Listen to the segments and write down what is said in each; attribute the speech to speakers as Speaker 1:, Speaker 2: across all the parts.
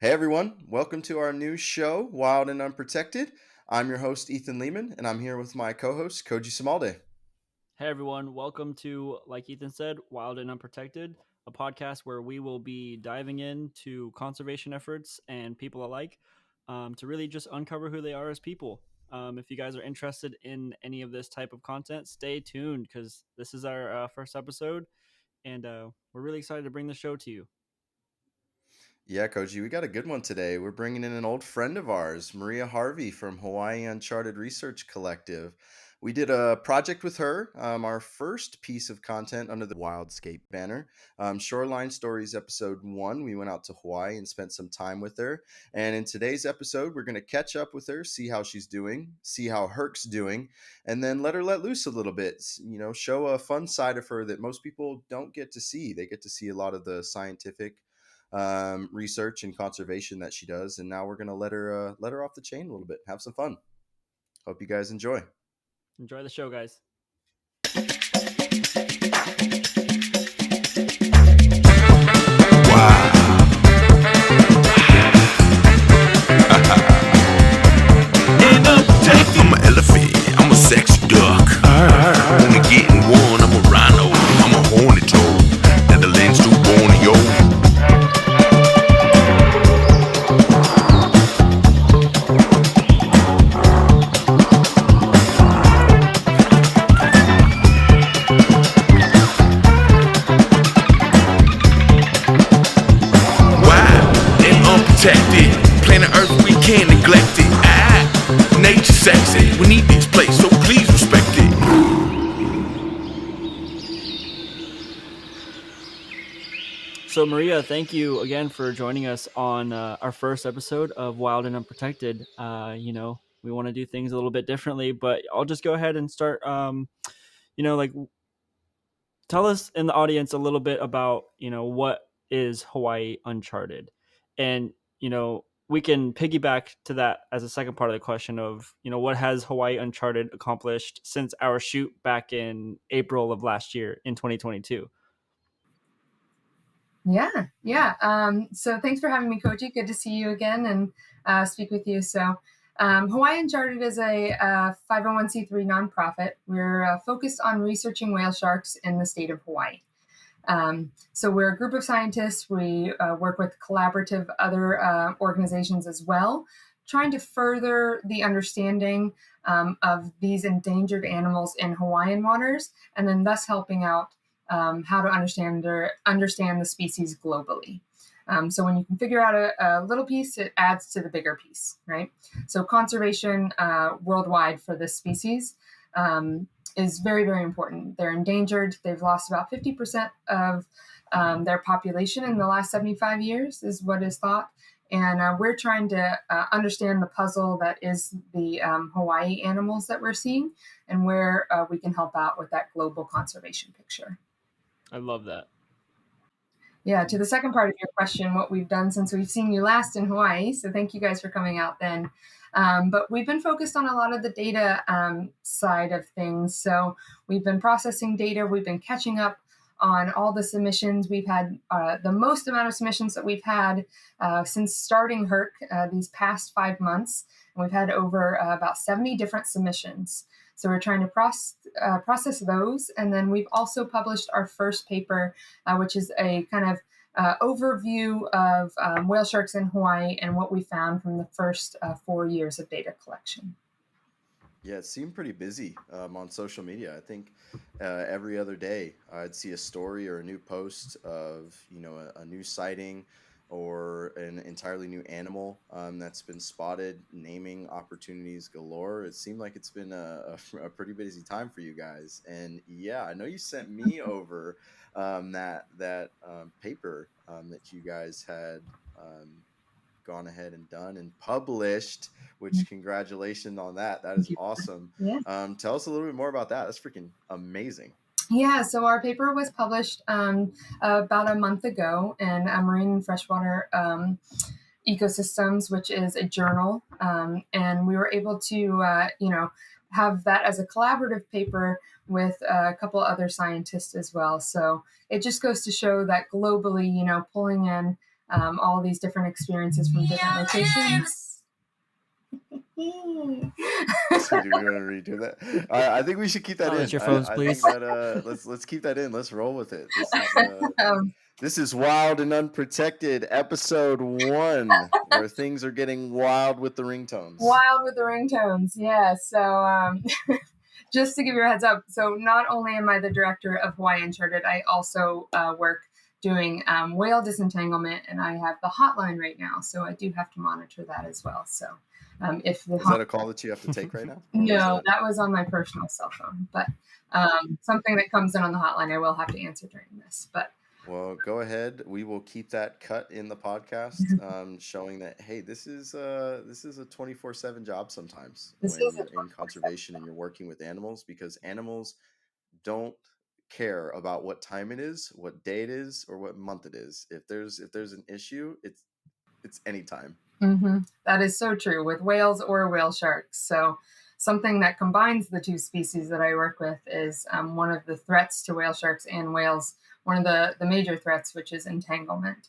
Speaker 1: Hey everyone, welcome to our new show, Wild and Unprotected. I'm your host, Ethan Leaman, and I'm here with my co host, Koji Sumalde.
Speaker 2: Hey everyone, welcome to, like Ethan said, Wild and Unprotected, a podcast where we will be diving into conservation efforts and people alike to really just uncover who they are as people. If you guys are interested in any of this type of content, stay tuned because this is our first episode and we're really excited to bring the show to you.
Speaker 1: Yeah, Koji, we got a good one today. We're bringing in an old friend of ours, Maria Harvey from Hawaii Uncharted Research Collective. We did a project with her, our first piece of content under the Wildscape banner. Shoreline Stories episode 1. We went out to Hawaii and spent some time with her. And in today's episode, we're going to catch up with her, see how she's doing, see how H.U.R.C's doing, and then let her let loose a little bit. Show a fun side of her that most people don't get to see. They get to see a lot of the scientific research and conservation that she does. And now we're gonna let her off the chain a little bit, have some fun. Hope you guys enjoy.
Speaker 2: Enjoy the show, guys.
Speaker 3: I'm an elephant, I'm a sexy duck. Wanna get in one, I'm a rhino, I'm a horny toad. Netherlands to Borneo. Wild and unprotected, planet Earth we can't neglect it. Nature sexy, we need this place, so please respect it.
Speaker 2: So, Maria, thank you again for joining us on our first episode of Wild and Unprotected. We want to do things a little bit differently, but I'll just go ahead and start. Like tell us in the audience a little bit about what is Hawaii Uncharted, and we can piggyback to that as a second part of the question of what has Hawaii Uncharted accomplished since our shoot back in April of last year in 2022.
Speaker 4: So thanks for having me, Koji. Good to see you again and speak with you. Hawaii Uncharted is a 501c3 nonprofit. We're focused on researching whale sharks in the state of Hawaii. So we're a group of scientists. We work with collaborative other organizations as well, trying to further the understanding of these endangered animals in Hawaiian waters, and then thus helping out how to understand the species globally. So when you can figure out a little piece, it adds to the bigger piece, right? So conservation worldwide for this species is very, very important. They're endangered. They've lost about 50% of their population in the last 75 years is what is thought. And we're trying to understand the puzzle that is the Hawaii animals that we're seeing and where we can help out with that global conservation picture.
Speaker 2: I love that.
Speaker 4: Yeah, to the second part of your question, what we've done since we've seen you last in Hawaii. So thank you guys for coming out then. But we've been focused on a lot of the data side of things. So we've been processing data. We've been catching up on all the submissions. We've had the most amount of submissions that we've had since starting H.U.R.C. These past 5 months. And we've had over about 70 different submissions. So we're trying to process those. And then we've also published our first paper, which is a kind of overview of whale sharks in Hawaii and what we found from the first 4 years of data collection.
Speaker 1: Yeah, it seemed pretty busy on social media. I think every other day I'd see a story or a new post of a new sighting or an entirely new animal that's been spotted. Naming opportunities galore. It seemed like it's been a pretty busy time for you guys. And yeah, I know you sent me over that paper that you guys had gone ahead and done and published, which congratulations on that. That is awesome.
Speaker 4: Yeah.
Speaker 1: Tell us a little bit more about that. That's freaking amazing.
Speaker 4: Yeah, so our paper was published about a month ago in Marine and Freshwater Ecosystems, which is a journal. And we were able to, have that as a collaborative paper with a couple other scientists as well. So it just goes to show that globally, pulling in all these different experiences from different locations.
Speaker 1: Do you want to redo that? I think we should keep that
Speaker 2: Silence
Speaker 1: in.
Speaker 2: your phones,
Speaker 1: I
Speaker 2: please.
Speaker 1: think that let's keep that in. Let's roll with it.
Speaker 4: Um,
Speaker 1: This is Wild and Unprotected, episode 1, where things are getting wild with the ringtones.
Speaker 4: Wild with the ringtones, yeah. So just to give you a heads up, so not only am I the director of Hawaii Uncharted, I also work doing whale disentanglement, and I have the hotline right now, so I do have to monitor that as well. So if the
Speaker 1: Is that a call that you have to take right now? Or
Speaker 4: no, that was on my personal cell phone, but something that comes in on the hotline, I will have to answer during this. But
Speaker 1: well, go ahead. We will keep that cut in the podcast, showing that hey, this is a 24/7 job sometimes
Speaker 4: this
Speaker 1: when
Speaker 4: is
Speaker 1: you're in conservation and you're working with animals, because animals don't care about what time it is, what day it is, or what month it is. If there's an issue, it's anytime.
Speaker 4: Mm-hmm. That is so true with whales or whale sharks. So something that combines the two species that I work with is one of the threats to whale sharks and whales, one of the major threats, which is entanglement.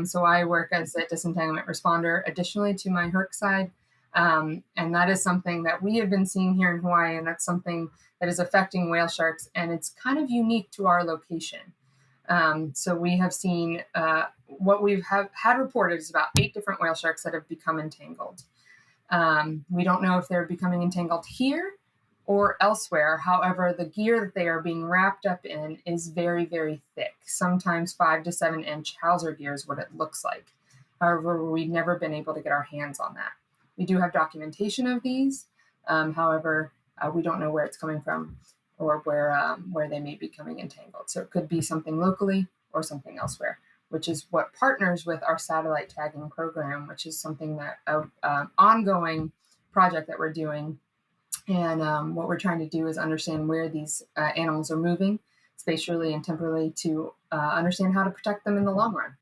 Speaker 4: So I work as a disentanglement responder additionally to my H.U.R.C side. And that is something that we have been seeing here in Hawaii, and that's something that is affecting whale sharks, and it's kind of unique to our location. So we have seen what we've had reported is about 8 different whale sharks that have become entangled. We don't know if they're becoming entangled here or elsewhere. However, the gear that they are being wrapped up in is very, very thick. Sometimes 5 to 7 inch Hauser gear is what it looks like. However, we've never been able to get our hands on that. We do have documentation of these. However, we don't know where it's coming from or where they may be becoming entangled. So it could be something locally or something elsewhere, which is what partners with our satellite tagging program, which is something that ongoing project that we're doing. And what we're trying to do is understand where these animals are moving spatially and temporally to understand how to protect them in the long run.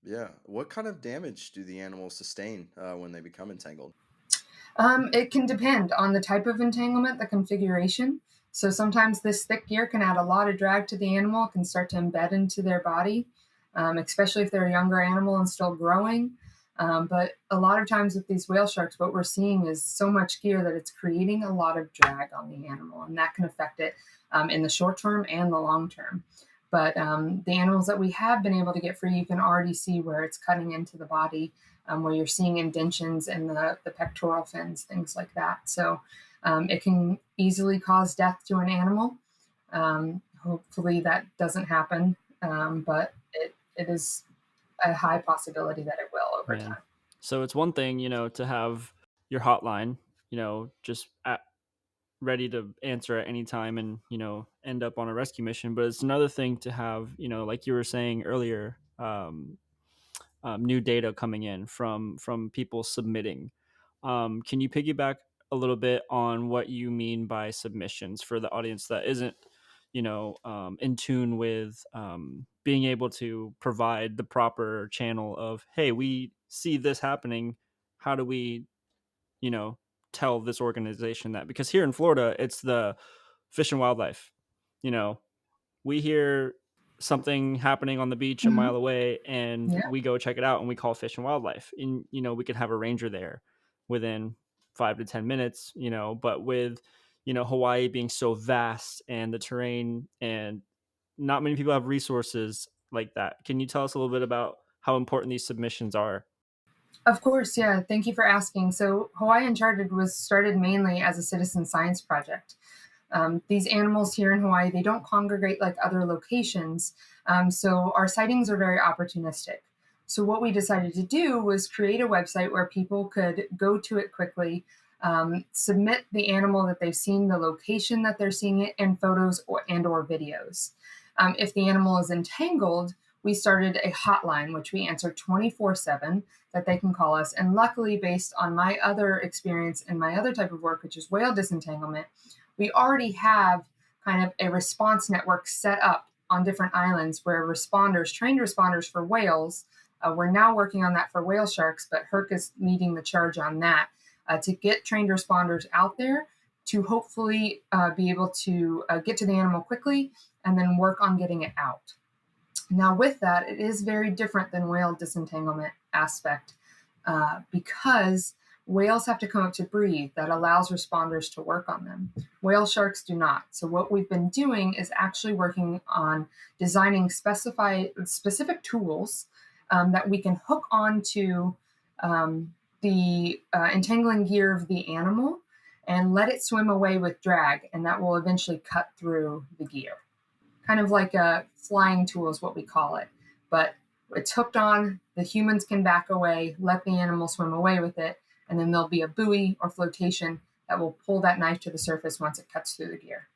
Speaker 1: Yeah. What kind of damage do the animals sustain when they become entangled?
Speaker 4: It can depend on the type of entanglement, the configuration. So sometimes this thick gear can add a lot of drag to the animal. It can start to embed into their body, especially if they're a younger animal and still growing. But a lot of times with these whale sharks, what we're seeing is so much gear that it's creating a lot of drag on the animal, and that can affect it in the short term and the long term. But the animals that we have been able to get free, you can already see where it's cutting into the body, where you're seeing indentions in the pectoral fins, things like that. So it can easily cause death to an animal. Hopefully that doesn't happen, but it is a high possibility that it will over time.
Speaker 2: So it's one thing, to have your hotline, just ready to answer at any time and, end up on a rescue mission. But it's another thing to have, like you were saying earlier, new data coming in from people submitting. Can you piggyback a little bit on what you mean by submissions for the audience that isn't, in tune with being able to provide the proper channel of, hey, we see this happening. How do we, tell this organization that? Because here in Florida, it's the Fish and Wildlife. We hear something happening on the beach a mile away, and we go check it out, and we call Fish and Wildlife. And we could have a ranger there within 5 to 10 minutes. But with Hawaii being so vast and the terrain, and not many people have resources like that. Can you tell us a little bit about how important these submissions are?
Speaker 4: Of course, yeah. Thank you for asking. So Hawaii Uncharted was started mainly as a citizen science project. These animals here in Hawaii, they don't congregate like other locations. So our sightings are very opportunistic. So what we decided to do was create a website where people could go to it quickly, submit the animal that they've seen, the location that they're seeing it, and photos or videos. If the animal is entangled, we started a hotline, which we answer 24/7, that they can call us. And luckily, based on my other experience and my other type of work, which is whale disentanglement, we already have kind of a response network set up on different islands where responders, trained responders for whales, we're now working on that for whale sharks, but H.U.R.C is leading the charge on that to get trained responders out there to hopefully be able to get to the animal quickly and then work on getting it out. Now, with that, it is very different than whale disentanglement aspect because whales have to come up to breathe. That allows responders to work on them. Whale sharks do not. So what we've been doing is actually working on designing specific tools that we can hook onto the entangling gear of the animal and let it swim away with drag, and that will eventually cut through the gear. Kind of like a flying tool is what we call it. But it's hooked on, the humans can back away, let the animal swim away with it, and then there'll be a buoy or flotation that will pull that knife to the surface once it cuts through the gear.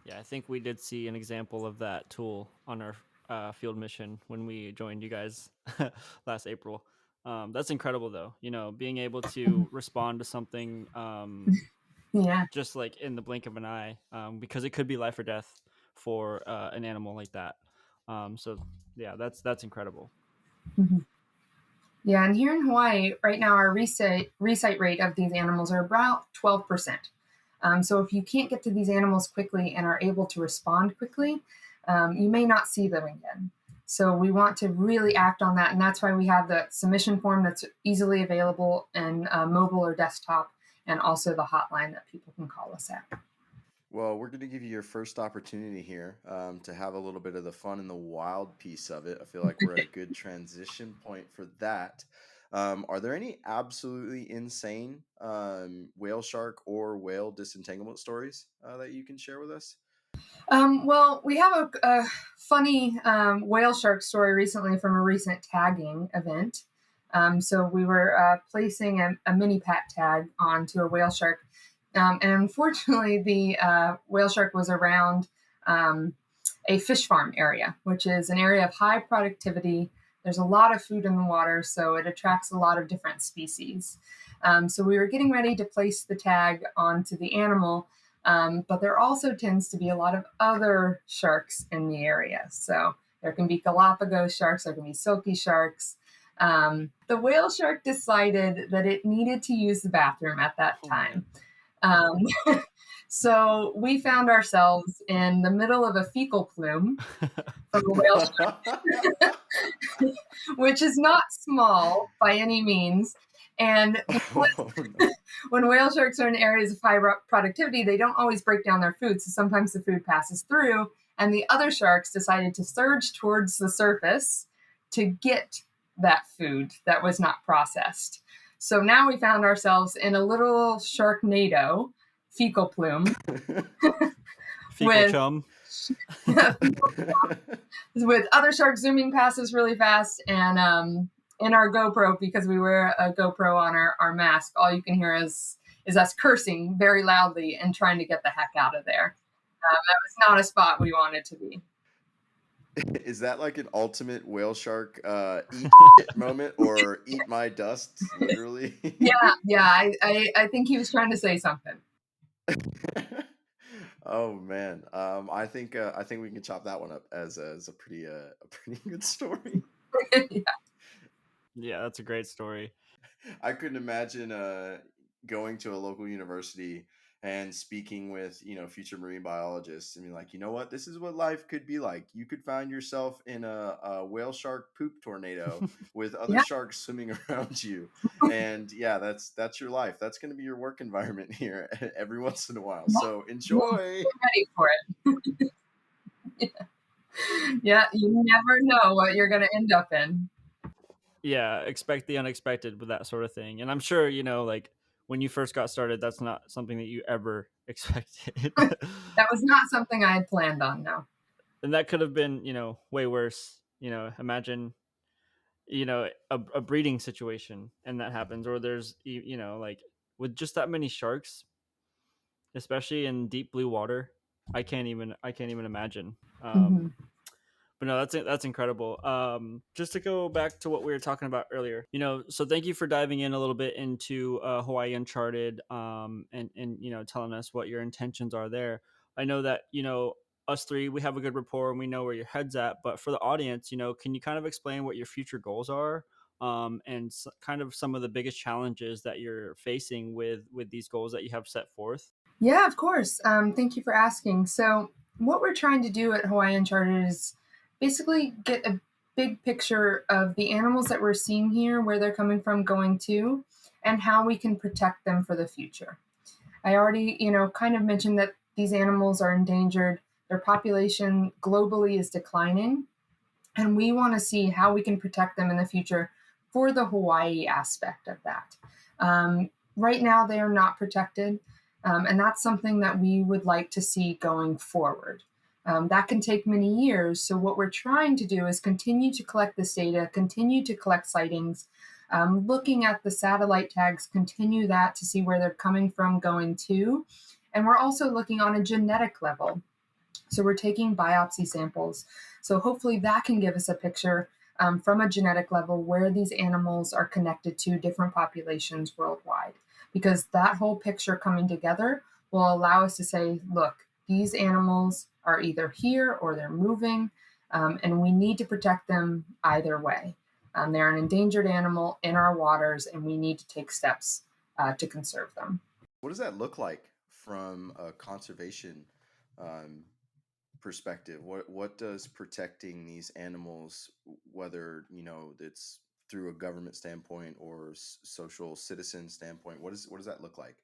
Speaker 2: Yeah, I think we did see an example of that tool on our field mission when we joined you guys last April. That's incredible, though. Being able to respond to something
Speaker 4: Yeah.
Speaker 2: just like in the blink of an eye, because it could be life or death for an animal like that. So yeah, that's incredible.
Speaker 4: Mm-hmm. Yeah, and here in Hawaii, right now, our recite rate of these animals are about 12%. So if you can't get to these animals quickly and are able to respond quickly, you may not see them again. So we want to really act on that, and that's why we have the submission form that's easily available in mobile or desktop, and also the hotline that people can call us at.
Speaker 1: Well, we're going to give you your first opportunity here to have a little bit of the fun and the wild piece of it. I feel like we're at a good transition point for that. Are there any absolutely insane whale shark or whale disentanglement stories that you can share with us?
Speaker 4: Well, we have a funny whale shark story recently from a recent tagging event. So we were placing a mini pat tag onto a whale shark. And unfortunately, the whale shark was around a fish farm area, which is an area of high productivity. There's a lot of food in the water, so it attracts a lot of different species. So we were getting ready to place the tag onto the animal, but there also tends to be a lot of other sharks in the area. So there can be Galapagos sharks, there can be silky sharks. The whale shark decided that it needed to use the bathroom at that time. So we found ourselves in the middle of a fecal plume from a whale shark, which is not small by any means. And
Speaker 1: Oh, no.
Speaker 4: when whale sharks are in areas of high productivity, they don't always break down their food. So sometimes the food passes through, and the other sharks decided to surge towards the surface to get that food that was not processed. So now we found ourselves in a little sharknado, fecal plume,
Speaker 2: Fecal
Speaker 4: with
Speaker 2: chum.
Speaker 4: with other sharks zooming past us really fast, and in our GoPro, because we wear a GoPro on our mask, all you can hear is us cursing very loudly and trying to get the heck out of there. That was not a spot we wanted to be.
Speaker 1: Is that like an ultimate whale shark eat shit moment or eat my dust, literally?
Speaker 4: Yeah. I think he was trying to say something.
Speaker 1: Oh man, I think we can chop that one up as a pretty good story.
Speaker 2: Yeah, that's a great story.
Speaker 1: I couldn't imagine going to a local university and speaking with future marine biologists. I mean, like, you know what, this is what life could be like. You could find yourself in a whale shark poop tornado with other
Speaker 4: Yeah.
Speaker 1: sharks swimming around you, and yeah, that's your life. That's going to be your work environment here every once in a while. So enjoy.
Speaker 4: Get ready for it. Yeah, you never know what you're going to end up in.
Speaker 2: Yeah, expect the unexpected with that sort of thing. And I'm sure, like when you first got started, that's not something that you ever expected.
Speaker 4: That was not something I had planned on, no.
Speaker 2: And that could have been, way worse. Imagine, a breeding situation and that happens, or there's, like with just that many sharks, especially in deep blue water. I can't even imagine.
Speaker 4: Mhm.
Speaker 2: But no, that's incredible. Just to go back to what we were talking about earlier, so thank you for diving in a little bit into Hawaii Uncharted, and telling us what your intentions are there. I know that us three, we have a good rapport and we know where your head's at. But for the audience, can you kind of explain what your future goals are, and kind of some of the biggest challenges that you're facing with these goals that you have set forth?
Speaker 4: Yeah, of course. Thank you for asking. So what we're trying to do at Hawaii Uncharted is basically get a big picture of the animals that we're seeing here, where they're coming from, going to, and how we can protect them for the future. I already, kind of mentioned that these animals are endangered. Their population globally is declining, and we want to see how we can protect them in the future for the Hawaii aspect of that. Right now, they are not protected, and that's something that we would like to see going forward. That can take many years. So, what we're trying to do is continue to collect this data, continue to collect sightings, looking at the satellite tags, continue that to see where they're coming from, going to. And we're also looking on a genetic level. So we're taking biopsy samples. So hopefully that can give us a picture from a genetic level where these animals are connected to different populations worldwide. Because that whole picture coming together will allow us to say, look, these animals are either here or they're moving, and we need to protect them either way. They're an endangered animal in our waters, and we need to take steps to conserve them.
Speaker 1: What does that look like from a conservation um, perspective? What does protecting these animals, whether it's through a government standpoint or social citizen standpoint, what does that look like?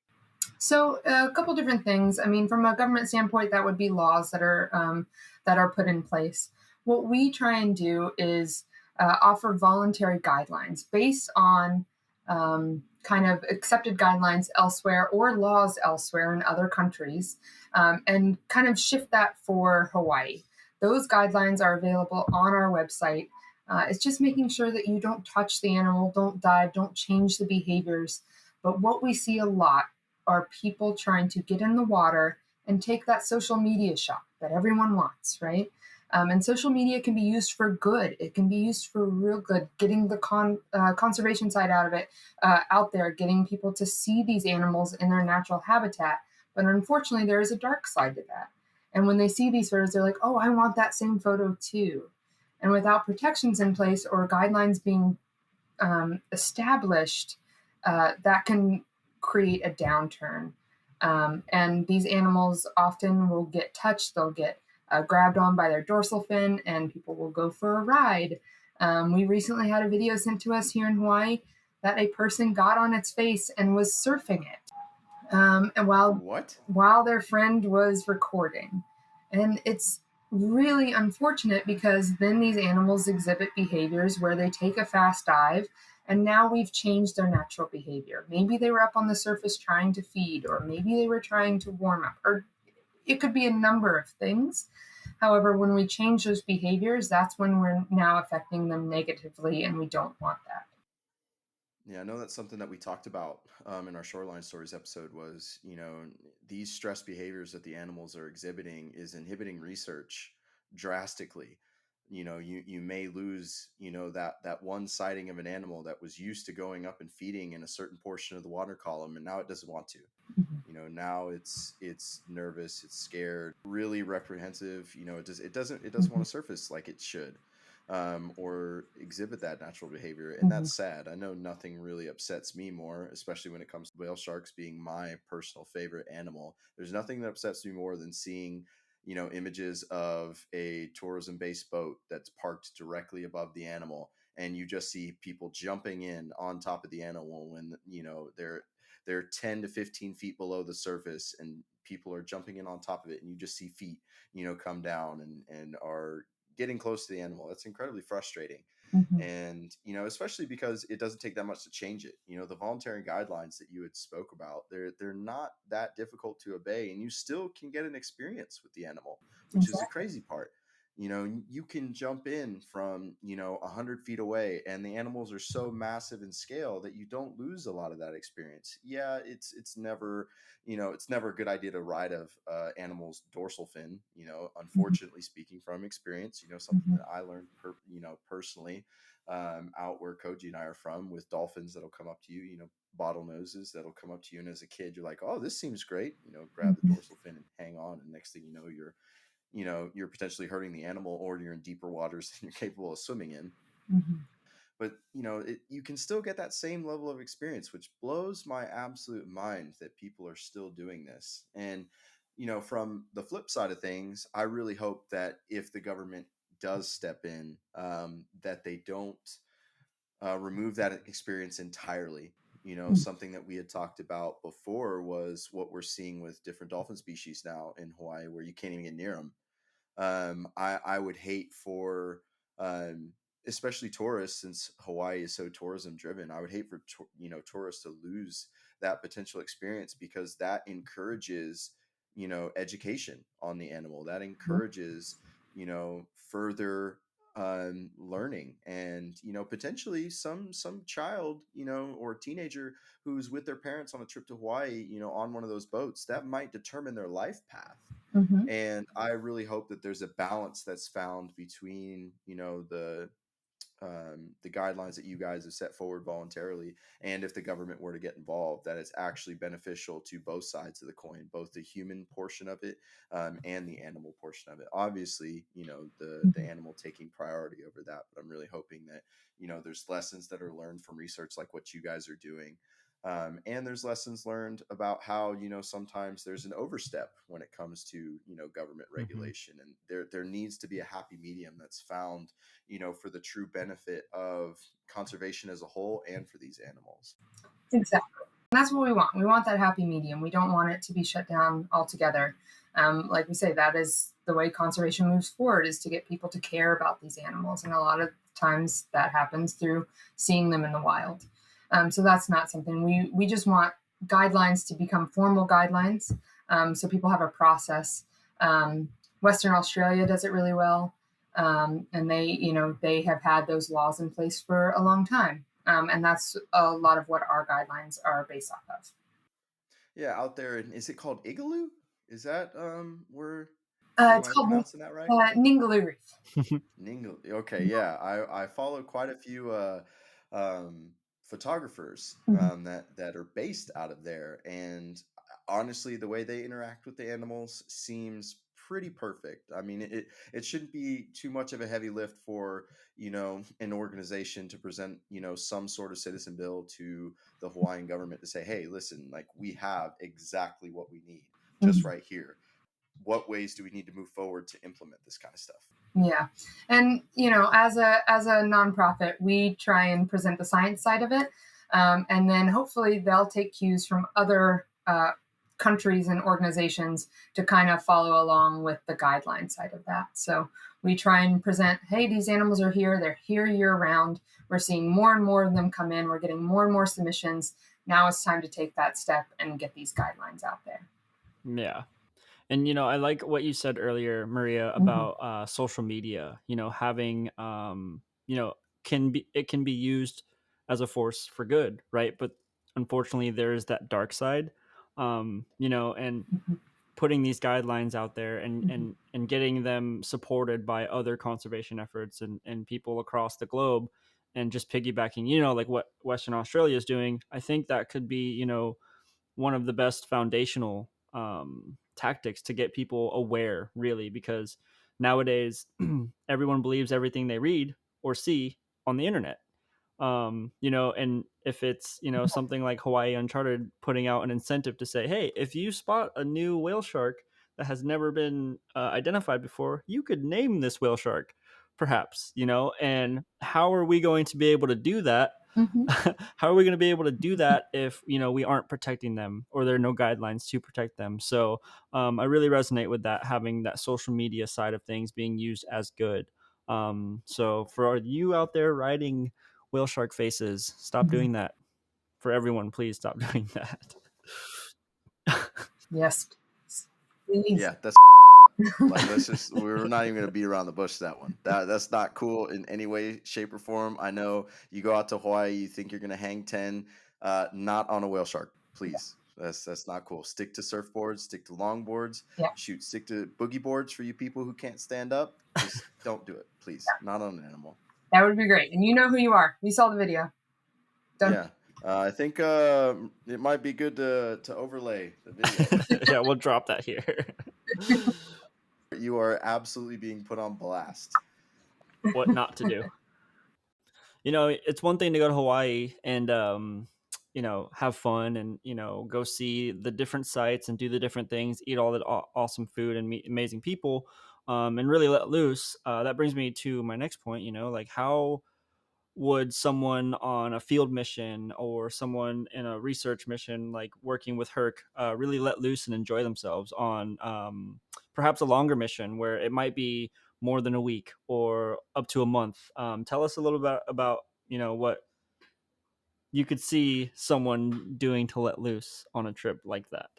Speaker 4: So a couple different things. I mean, from a government standpoint, that would be laws that are put in place. What we try and do is offer voluntary guidelines based on kind of accepted guidelines elsewhere or laws elsewhere in other countries, and kind of shift that for Hawaii. Those guidelines are available on our website. It's just making sure that you don't touch the animal, don't dive, don't change the behaviors. But what we see a lot are people trying to get in the water and take that social media shot that everyone wants, right? And social media can be used for good. It can be used for real good, getting the conservation side out of it, out there, getting people to see these animals in their natural habitat. But unfortunately, there is a dark side to that. And when they see these photos, they're like, oh, I want that same photo too. And without protections in place or guidelines being established, that can create a downturn. And these animals often will get touched, they'll get grabbed on by their dorsal fin, and people will go for a ride. We recently had a video sent to us here in Hawaii that a person got on its face and was surfing it, and
Speaker 1: What?
Speaker 4: while their friend was recording. And it's really unfortunate because then these animals exhibit behaviors where they take a fast dive, and now we've changed their natural behavior. Maybe they were up on the surface trying to feed, or maybe they were trying to warm up, or it could be a number of things. However, when we change those behaviors, that's when we're now affecting them negatively, and we don't want that.
Speaker 1: Yeah, I know that's something that we talked about in our Shoreline Stories episode was, these stress behaviors that the animals are exhibiting is inhibiting research drastically. You may lose, that one sighting of an animal that was used to going up and feeding in a certain portion of the water column, and now it doesn't want to.
Speaker 4: Mhm.
Speaker 1: Now it's nervous, it's scared, really reprehensive. It doesn't want
Speaker 4: Mhm.
Speaker 1: to surface like it should, or exhibit that natural behavior, and
Speaker 4: Mhm.
Speaker 1: that's sad. I know nothing really upsets me more, especially when it comes to whale sharks being my personal favorite animal. There's nothing that upsets me more than seeing images of a tourism based boat that's parked directly above the animal, and you just see people jumping in on top of the animal when they're 10 to 15 feet below the surface, and people are jumping in on top of it, and you just see feet come down and are getting close to the animal. That's incredibly frustrating.
Speaker 4: Mhm.
Speaker 1: And especially because it doesn't take that much to change it. The voluntary guidelines that you had spoke about, they're not that difficult to obey, and you still can get an experience with the animal, which is the
Speaker 4: Exactly.
Speaker 1: crazy part. You can jump in from 100 feet away, and the animals are so massive in scale that you don't lose a lot of that experience. Yeah, it's never a good idea to ride of animal's dorsal fin.
Speaker 4: Mhm.
Speaker 1: Unfortunately speaking, from experience, something
Speaker 4: Mhm.
Speaker 1: that I learned personally, out where Koji and I are from, with dolphins that'll come up to you, bottlenoses that'll come up to you, and as a kid you're like, oh, this seems great, grab the
Speaker 4: Mhm.
Speaker 1: dorsal fin and hang on, and next thing you're potentially hurting the animal, or you're in deeper waters than you're capable of swimming in.
Speaker 4: Mhm.
Speaker 1: But you can still get that same level of experience, which blows my absolute mind that people are still doing this. And from the flip side of things, I really hope that if the government does step in, that they don't remove that experience entirely. Something that we had talked about before was what we're seeing with different dolphin species now in Hawaii, where you can't even get near them. I would hate for, um, especially tourists, since Hawaii is so tourism driven. I would hate for tourists to lose that potential experience, because that encourages education on the animal. That encourages further learning, and potentially some child or teenager who's with their parents on a trip to Hawaii, on one of those boats, that might determine their life path.
Speaker 4: Mm-hmm.
Speaker 1: And I really hope that there's a balance that's found between the guidelines that you guys have set forward voluntarily, and if the government were to get involved, that it's actually beneficial to both sides of the coin, both the human portion of it, and the animal portion of it. Obviously, the animal taking priority over that, but I'm really hoping that there's lessons that are learned from research like what you guys are doing. And there's lessons learned about how sometimes there's an overstep when it comes to government regulation, and there needs to be a happy medium that's found for the true benefit of conservation as a whole and for these animals.
Speaker 4: Exactly. And that's what we want. We want that happy medium. We don't want it to be shut down altogether. Like we say, that is the way conservation moves forward, is to get people to care about these animals. And a lot of times that happens through seeing them in the wild. So that's not something we just want guidelines to become formal guidelines, so people have a process. Western Australia does it really well, and they have had those laws in place for a long time, and that's a lot of what our guidelines are based off of.
Speaker 1: Yeah, out there, is it called Igloo? Is that where am
Speaker 4: It's
Speaker 1: I
Speaker 4: called
Speaker 1: pronouncing that right?
Speaker 4: Ningaloo Reef.
Speaker 1: Ningle. Okay, yeah. I follow quite a few photographers
Speaker 4: Mhm.
Speaker 1: that are based out of there, and honestly, the way they interact with the animals seems pretty perfect. I mean, it shouldn't be too much of a heavy lift for an organization to present some sort of citizen bill to the Hawaiian government to say, hey, listen, like, we have exactly what we need just
Speaker 4: Mhm.
Speaker 1: right here. What ways do we need to move forward to implement this kind of stuff?
Speaker 4: Yeah, and as a nonprofit, we try and present the science side of it, and then hopefully they'll take cues from other countries and organizations to kind of follow along with the guideline side of that. So we try and present, hey, these animals are here; they're here year round. We're seeing more and more of them come in. We're getting more and more submissions. Now it's time to take that step and get these guidelines out there.
Speaker 2: Yeah. And I like what you said earlier, Maria,
Speaker 4: Mm-hmm.
Speaker 2: about social media. Having can be used as a force for good, right? But unfortunately, there is that dark side. And
Speaker 4: Mm-hmm.
Speaker 2: putting these guidelines out there and
Speaker 4: Mm-hmm.
Speaker 2: and and getting them supported by other conservation efforts and people across the globe, and just piggybacking, like what Western Australia is doing. I think that could be one of the best foundational tactics to get people aware, really, because nowadays everyone believes everything they read or see on the internet. And if it's something like Hawaii Uncharted putting out an incentive to say, hey, if you spot a new whale shark that has never been identified before, you could name this whale shark, perhaps. And how are we going to be able to do that?
Speaker 4: Mm-hmm.
Speaker 2: How are we going to be able to do that if we aren't protecting them, or there are no guidelines to protect them? So I really resonate with that, having that social media side of things being used as good. So for you out there writing whale shark faces, stop
Speaker 4: Mm-hmm.
Speaker 2: doing that. For everyone, please stop doing that.
Speaker 4: Yes, please.
Speaker 1: Yeah, that's like, let's just, we're not even gonna beat around the bush that one. That's not cool in any way, shape, or form. I know you go out to Hawaii, you think you're gonna hang 10, not on a whale shark, please. That's not cool. Stick to surfboards, stick to longboards,
Speaker 4: Yeah.
Speaker 1: stick to boogie boards for you people who can't stand up. Just don't do it, please. Not on an animal.
Speaker 4: That would be great. And you know who you are. We saw the video. Done.
Speaker 1: Yeah. I think it might be good to overlay the video.
Speaker 2: Yeah, we'll drop that here.
Speaker 1: You are absolutely being put on blast.
Speaker 2: What not to do. It's one thing to go to Hawaii and have fun and go see the different sites and do the different things, eat all that awesome food and meet amazing people. and really let loose. That brings me to my next point. Like, how would someone on a field mission or someone in a research mission, like working with H.U.R.C, really let loose and enjoy themselves on perhaps a longer mission where it might be more than a week or up to a month? Tell us a little bit about what you could see someone doing to let loose on a trip like that.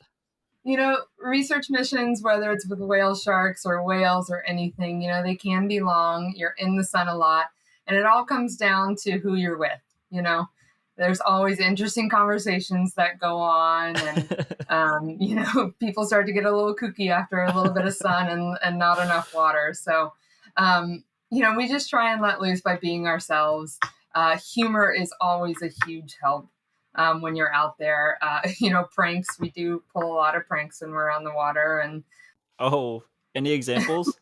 Speaker 4: Research missions, whether it's with whale sharks or whales or anything, they can be long. You're in the sun a lot, and it all comes down to who you're with. You know, there's always interesting conversations that go on, and people start to get a little kooky after a little bit of sun and not enough water. So, we just try and let loose by being ourselves. Humor is always a huge help when you're out there. Pranks, we do pull a lot of pranks when we're on the water. And
Speaker 2: Oh, any examples?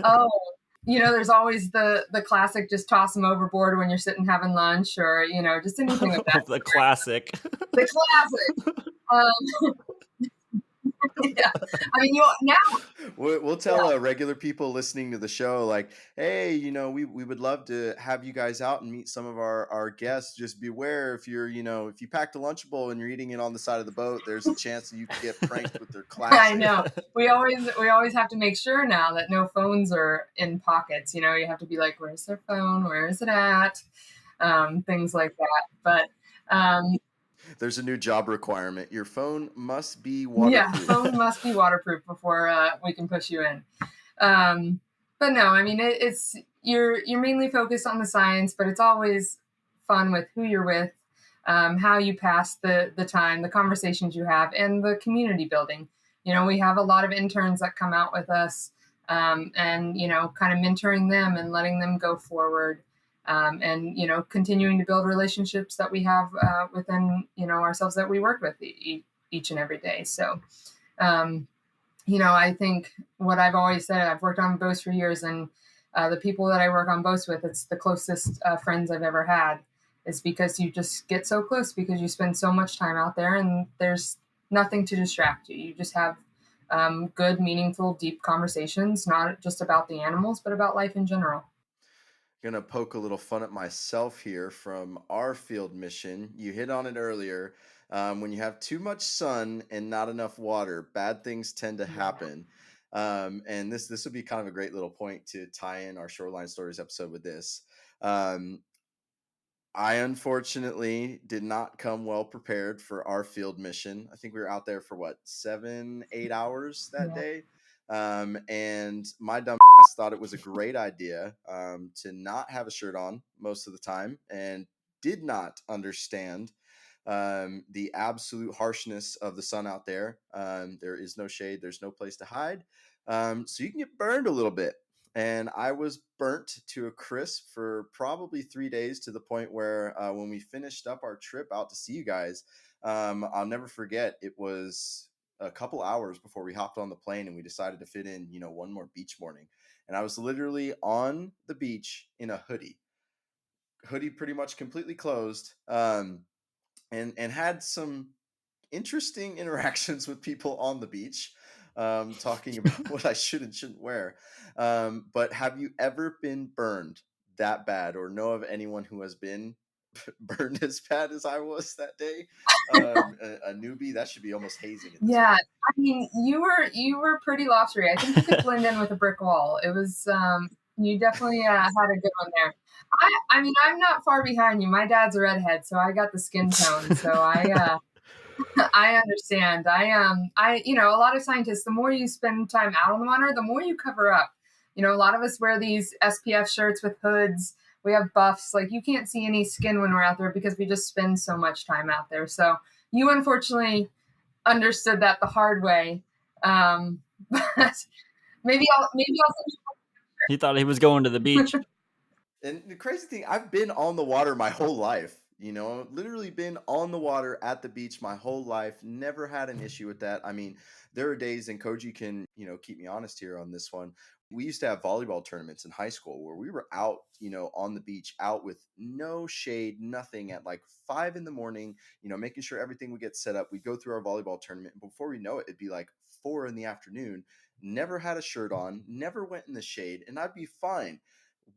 Speaker 4: oh, there's always the classic, just toss them overboard when you're sitting having lunch, or just anything of that
Speaker 2: The
Speaker 4: sort.
Speaker 2: classic.
Speaker 4: The classic. um, yeah. I mean, now.
Speaker 1: We'll tell regular people listening to the show, like, hey, we would love to have you guys out and meet some of our guests. Just beware, if if you packed a Lunchable and you're eating it on the side of the boat, there's a chance that you could get pranked with their
Speaker 4: I
Speaker 1: classic.
Speaker 4: know. We always have to make sure now that no phones are in pockets. You have to be like, where's their phone? Where is it at? Things like that. But
Speaker 1: There's a new job requirement. Your phone must be
Speaker 4: yeah,
Speaker 1: waterproof.
Speaker 4: phone must be waterproof before we can push you in. But no, I mean, it's you're mainly focused on the science, but it's always fun with who you're with, how you pass the time, the conversations you have, and the community building. We have a lot of interns that come out with us, and kind of mentoring them and letting them go forward, and continuing to build relationships that we have within ourselves that we work with each and every day. So. I think what I've always said, I've worked on boats for years, and the people that I work on boats with, it's the closest friends I've ever had. Is because you just get so close because you spend so much time out there, and there's nothing to distract you. You just have good, meaningful, deep conversations, not just about the animals, but about life in general.
Speaker 1: Gonna poke a little fun at myself here from our field mission. You hit on it earlier. When you have too much sun and not enough water, bad things tend to
Speaker 4: Yeah.
Speaker 1: happen. And this would be kind of a great little point to tie in our Shoreline Stories episode with this. Um, I unfortunately did not come well prepared for our field mission. I think we were out there for what, 7, 8 hours that
Speaker 4: Yeah.
Speaker 1: day. And my dumb ass thought it was a great idea to not have a shirt on most of the time, and did not understand the absolute harshness of the sun out there. There is no shade, there's no place to hide. So you can get burned a little bit. And I was burnt to a crisp for probably 3 days, to the point where when we finished up our trip out to see you guys, I'll never forget, it was a couple hours before we hopped on the plane and we decided to fit in, one more beach morning. And I was literally on the beach in a hoodie pretty much completely closed, and had some interesting interactions with people on the beach, talking about what I should and shouldn't wear. But have you ever been burned that bad, or know of anyone who has been burned as bad as I was that day? A newbie, that should be almost hazing at this
Speaker 4: Yeah,
Speaker 1: point.
Speaker 4: I mean, you were pretty lobstery. I think you could blend in with a brick wall. It was you definitely had a good one there. I mean, I'm not far behind you. My dad's a redhead, so I got the skin tone. So I I understand. A lot of scientists, the more you spend time out on the water, the more you cover up. A lot of us wear these SPF shirts with hoods. We have buffs. Like, you can't see any skin when we're out there because we just spend so much time out there. So you unfortunately understood that the hard way. But maybe I'll send you.
Speaker 2: He thought he was going to the beach.
Speaker 1: And the crazy thing, I've been on the water my whole life. Literally been on the water at the beach my whole life. Never had an issue with that. I mean, there are days, and Koji can, keep me honest here on this one, We used to have volleyball tournaments in high school where we were out, on the beach, out with no shade, nothing at like 5 in the morning, making sure everything would get set up. We'd go through our volleyball tournament. And before we know it, it'd be like 4 in the afternoon. Never had a shirt on, never went in the shade, and I'd be fine.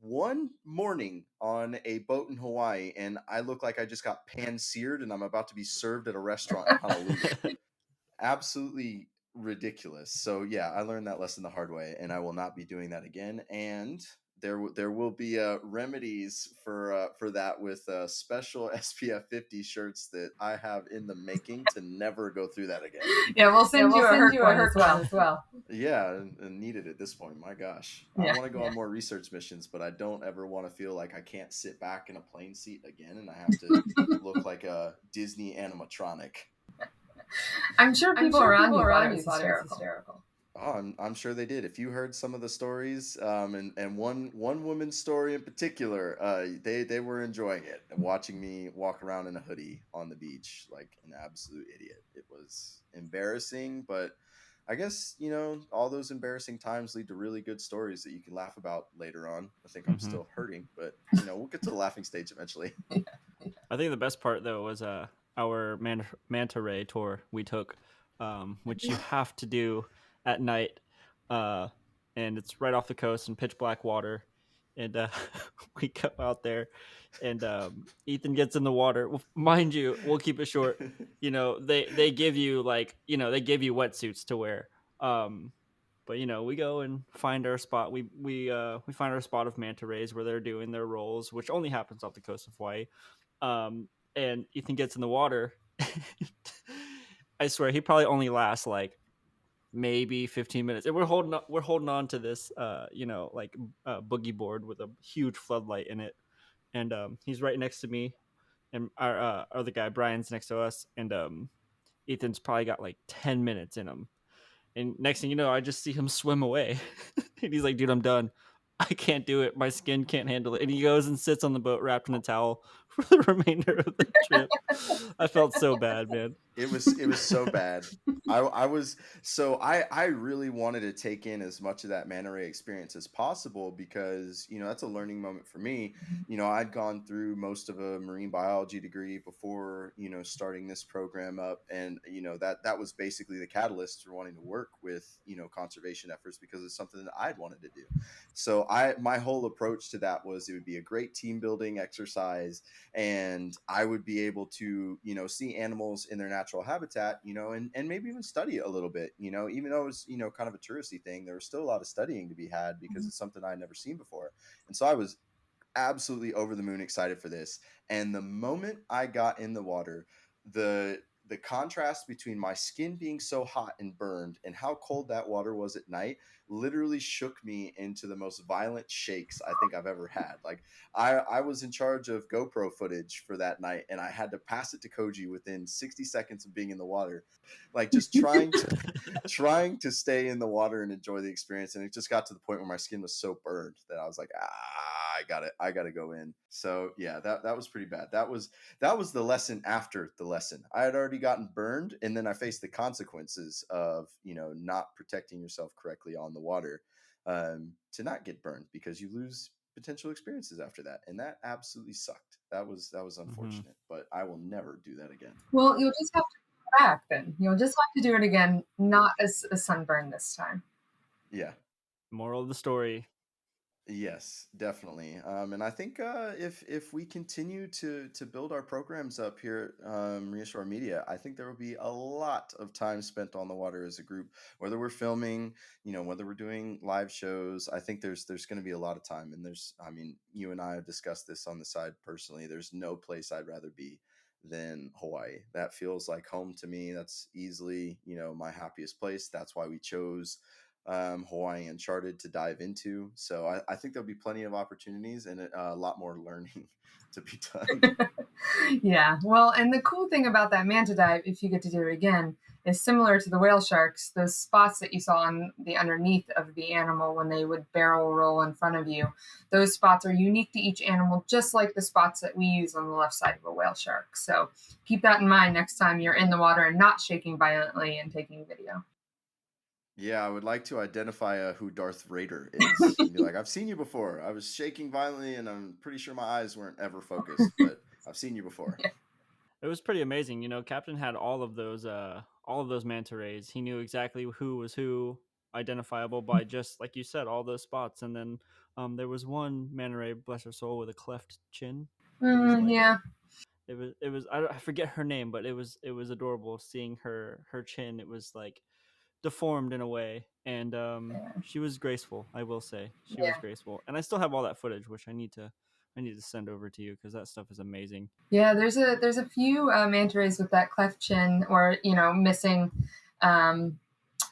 Speaker 1: One morning on a boat in Hawaii, and I look like I just got pan seared and I'm about to be served at a restaurant in Honolulu. Absolutely ridiculous. So yeah, I learned that lesson the hard way, and I will not be doing that again. And there will be remedies for that with special SPF 50 shirts that I have in the making to never go through that again.
Speaker 4: Yeah, we'll send you a H.U.R.C. one as well.
Speaker 1: Yeah, and needed at this point. My gosh, I want to go on more research missions, but I don't ever want to feel like I can't sit back in a plane seat again, and I have to look like a Disney animatronic.
Speaker 4: I'm sure people around you thought it was hysterical.
Speaker 1: Oh, I'm sure they did. If you heard some of the stories, and one woman's story in particular, they were enjoying it and watching me walk around in a hoodie on the beach like an absolute idiot. It was embarrassing, but I guess all those embarrassing times lead to really good stories that you can laugh about later on. I think I'm still hurting, but we'll get to the laughing stage eventually.
Speaker 2: I think the best part though was our manta ray tour we took, which you have to do at night, and it's right off the coast in pitch black water, and we go out there, and Ethan gets in the water. Well, mind you, we'll keep it short. They give you they give you wetsuits to wear. But we go and find our spot. We find our spot of manta rays where they're doing their rolls, which only happens off the coast of Hawaii. And Ethan gets in the water. I swear he probably only lasts like maybe 15 minutes, and we're holding on to this boogie board with a huge floodlight in it, and he's right next to me, and our other guy Brian's next to us, and Ethan's probably got like 10 minutes in him, and next thing you know I just see him swim away. And he's like, dude, I'm done. I can't do it. My skin can't handle it. And he goes and sits on the boat wrapped in a towel for the remainder of the trip. I felt so bad, man.
Speaker 1: It was so bad. I really wanted to take in as much of that manta ray experience as possible because that's a learning moment for me. I'd gone through most of a marine biology degree before starting this program up, and that was basically the catalyst for wanting to work with conservation efforts because it's something that I'd wanted to do. So my whole approach to that was it would be a great team building exercise, and I would be able to see animals in their natural habitat, and maybe even study it a little bit, even though it was kind of a touristy thing. There was still a lot of studying to be had because it's something I'd never seen before. And so I was absolutely over the moon excited for this. And the moment I got in the water, the contrast between my skin being so hot and burned and how cold that water was at night literally shook me into the most violent shakes I think I've ever had. Like I was in charge of GoPro footage for that night, and I had to pass it to Koji within 60 seconds of being in the water, like just trying to stay in the water and enjoy the experience. And it just got to the point where my skin was so burned that I was like, I got to go in. So yeah, that was pretty bad. That was the lesson after the lesson. I had already gotten burned, and then I faced the consequences of not protecting yourself correctly on the water, to not get burned because you lose potential experiences after that, and that absolutely sucked. That was unfortunate, but I will never do that again.
Speaker 4: Well, you'll just have to go back then. You'll just have to do it again, not as a sunburn this time.
Speaker 1: Yeah.
Speaker 2: Moral of the story.
Speaker 1: Yes, definitely. And I think if we continue to build our programs up here at Reassure Media, I think there will be a lot of time spent on the water as a group, whether we're filming, whether we're doing live shows. I think there's going to be a lot of time, and you and I have discussed this on the side personally. There's no place I'd rather be than Hawaii. That feels like home to me. That's easily, my happiest place. That's why we chose Hawaii Uncharted to dive into. So I think there'll be plenty of opportunities and a lot more learning to be done.
Speaker 4: Yeah. Well, and the cool thing about that manta dive, if you get to do it again, is similar to the whale sharks. Those spots that you saw on the underneath of the animal when they would barrel roll in front of you, those spots are unique to each animal, just like the spots that we use on the left side of a whale shark. So keep that in mind next time you're in the water and not shaking violently and taking video.
Speaker 1: Yeah, I would like to identify who Darth Vader is and be like, I've seen you before. I was shaking violently, and I'm pretty sure my eyes weren't ever focused, but I've seen you before.
Speaker 4: Yeah.
Speaker 2: It was pretty amazing. Captain had all of those manta rays. He knew exactly who was who, identifiable by just like you said, all those spots. And then there was one manta ray, bless her soul, with a cleft chin. It was like
Speaker 4: Yeah.
Speaker 2: it was I forget her name, but it was adorable seeing her chin. It was like deformed in a way, and
Speaker 4: Yeah.
Speaker 2: she was graceful. I will say she was
Speaker 4: Yeah.
Speaker 2: graceful, and I still have all that footage, which I need to send over to you because that stuff is amazing.
Speaker 4: Yeah, there's a few manta rays with that cleft chin or missing um,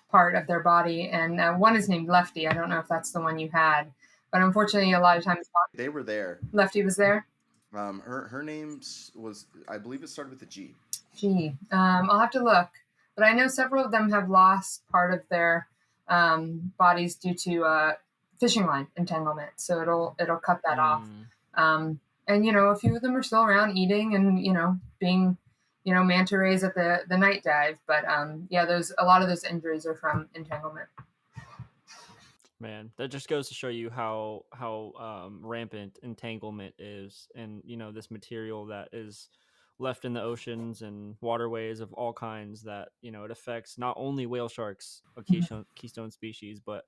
Speaker 4: part of their body, and one is named Lefty. I don't know if that's the one you had, but unfortunately, a lot of times
Speaker 1: They were there.
Speaker 4: Lefty was there.
Speaker 1: Her name was, I believe it started with a G.
Speaker 4: Gee, I'll have to look, but I know several of them have lost part of their bodies due to fishing line entanglement. So it'll cut that off.
Speaker 2: Mm.
Speaker 4: Um, and a few of them are still around eating and being manta rays at the night dive. But yeah, those a lot of those injuries are from entanglement.
Speaker 2: Man, that just goes to show you how rampant entanglement is, and this material that is left in the oceans and waterways of all kinds. That it affects not only whale sharks, a keystone species, but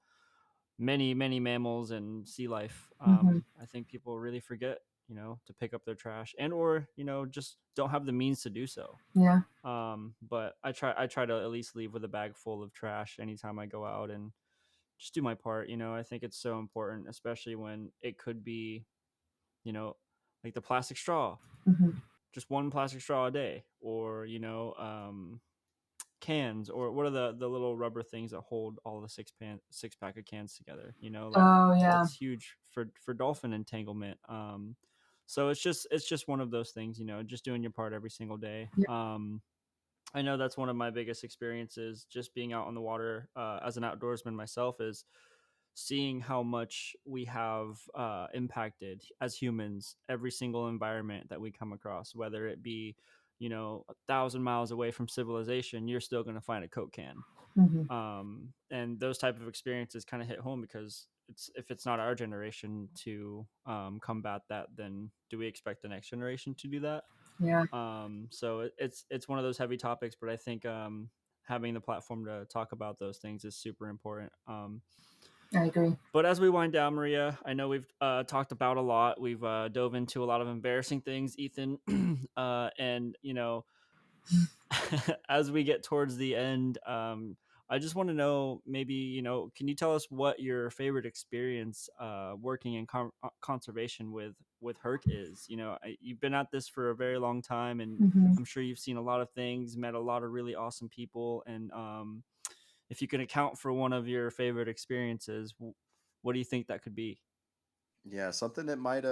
Speaker 2: many many mammals and sea life.
Speaker 4: Mm-hmm.
Speaker 2: I think people really forget to pick up their trash, and or just don't have the means to do so.
Speaker 4: Yeah,
Speaker 2: But I try to at least leave with a bag full of trash anytime I go out and just do my part. I think it's so important, especially when it could be, you know, like the plastic straw,
Speaker 4: mm-hmm.
Speaker 2: just one plastic straw a day, or cans, or what are the little rubber things that hold all the six pack of cans together? Like
Speaker 4: Oh yeah,
Speaker 2: that's huge for dolphin entanglement. So it's just one of those things. Just doing your part every single day.
Speaker 4: yeah.
Speaker 2: I know that's one of my biggest experiences, just being out on the water as an outdoorsman myself, is seeing how much we have impacted as humans every single environment that we come across, whether it be 1,000 miles away from civilization, you're still going to find a Coke can.
Speaker 4: Mm-hmm.
Speaker 2: And those type of experiences kind of hit home because if it's not our generation to combat that, then do we expect the next generation to do that?
Speaker 4: Yeah,
Speaker 2: So it's one of those heavy topics, but I think having the platform to talk about those things is super important.
Speaker 4: I agree.
Speaker 2: But as we wind down, Maria, I know we've talked about a lot. We've dove into a lot of embarrassing things, Ethan, and as we get towards the end, I just want to know, maybe can you tell us what your favorite experience working in conservation with H.U.R.C is? You've been at this for a very long time, and
Speaker 4: Mm-hmm.
Speaker 2: I'm sure you've seen a lot of things, met a lot of really awesome people, and if you can account for one of your favorite experiences, what do you think that could be?
Speaker 1: Yeah, something that might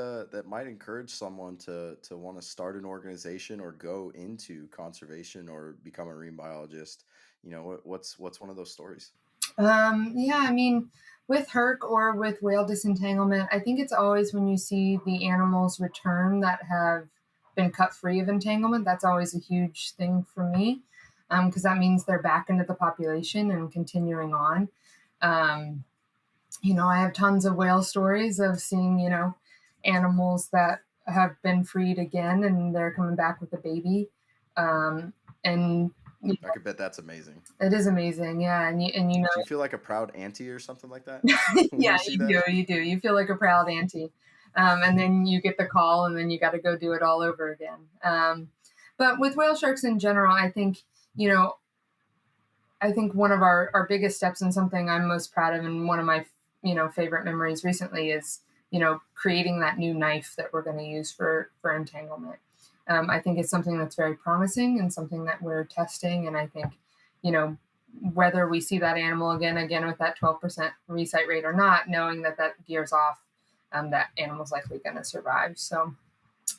Speaker 1: encourage someone to want to start an organization or go into conservation or become a marine biologist. What's one of those stories?
Speaker 4: Yeah, I mean, with herc or with whale disentanglement, I think it's always when you see the animals return that have been cut free of entanglement. That's always a huge thing for me, because that means they're back into the population and continuing on. Um, I have tons of whale stories of seeing, animals that have been freed again and they're coming back with a baby. And
Speaker 1: I could bet that's amazing.
Speaker 4: it is amazing, yeah. And
Speaker 1: Do you feel like a proud auntie or something like that when
Speaker 4: yeah,
Speaker 1: you see
Speaker 4: you
Speaker 1: that?
Speaker 4: do. You do. You feel like a proud auntie. And then you get the call, and then you got to go do it all over again. But with whale sharks in general, you know, I think one of our biggest steps and something I'm most proud of, and one of my favorite memories recently is creating that new knife that we're going to use for entanglement. I think it's something that's very promising and something that we're testing, and I think you know whether we see that animal again with that 12% recite rate or not, knowing that gears off, that animal's likely going to survive. So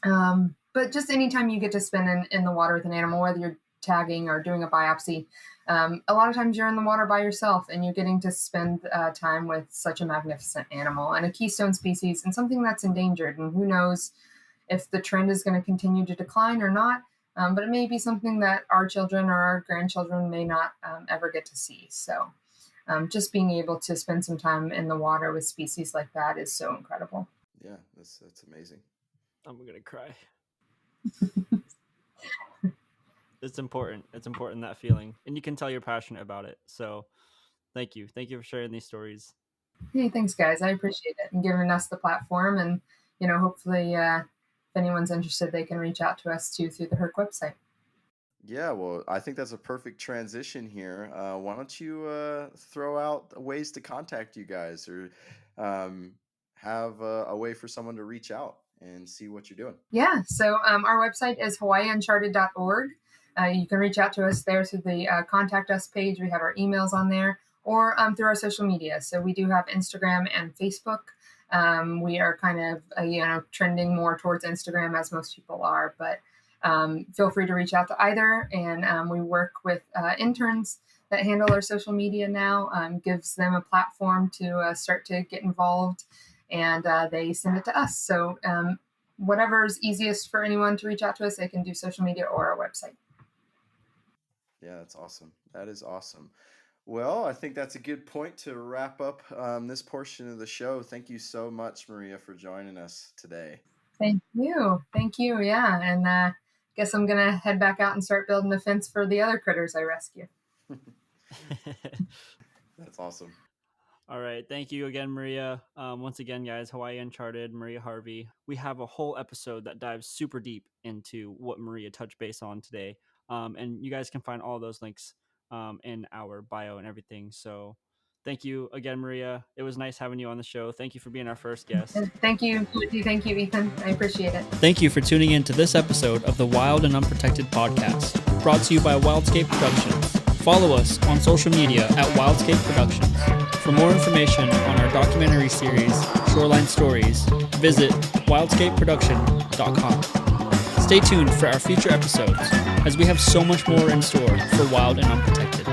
Speaker 4: but just anytime you get to spend in the water with an animal, whether you're tagging or doing a biopsy, a lot of times you're in the water by yourself and you're getting to spend time with such a magnificent animal and a keystone species and something that's endangered. And who knows if the trend is going to continue to decline or not. But it may be something that our children or our grandchildren may not ever get to see. So just being able to spend some time in the water with species like that is so incredible.
Speaker 1: Yeah, that's amazing.
Speaker 2: I'm gonna cry. It's important. It's important, that feeling, and you can tell you're passionate about it. So, thank you for sharing these stories.
Speaker 4: Hey, thanks, guys. I appreciate it and giving us the platform. And hopefully, if anyone's interested, they can reach out to us too through the H.U.R.C website.
Speaker 1: Yeah, well, I think that's a perfect transition here. Why don't you throw out ways to contact you guys, or have a way for someone to reach out and see what you're doing?
Speaker 4: Yeah, so our website is hawaiiuncharted.org. You can reach out to us there through the contact us page. We have our emails on there, or through our social media. So we do have Instagram and Facebook. We are kind of trending more towards Instagram, as most people are, but feel free to reach out to either. And we work with interns that handle our social media now, gives them a platform to start to get involved, and they send it to us. So whatever's easiest for anyone to reach out to us, they can do social media or our website.
Speaker 1: Yeah, that's awesome. That is awesome. Well, I think that's a good point to wrap up this portion of the show. Thank you so much, Maria, for joining us today.
Speaker 4: Thank you. Thank you. Yeah. And guess I'm going to head back out and start building a fence for the other critters I rescue.
Speaker 1: That's awesome.
Speaker 2: All right. Thank you again, Maria. Once again, guys, Hawaii Uncharted, Maria Harvey. We have a whole episode that dives super deep into what Maria touched base on today. And you guys can find all those links in our bio and everything. So thank you again, Maria. It was nice having you on the show. Thank you for being our first guest.
Speaker 4: Thank you. Thank you, Ethan. I appreciate it.
Speaker 2: Thank you for tuning in to this episode of the Wild and Unprotected podcast, brought to you by Wildscape Productions. Follow us on social media at Wildscape Productions. For more information on our documentary series, Shoreline Stories, visit wildscapeproduction.com. Stay tuned for our future episodes, as we have so much more in store for Wild and Unprotected.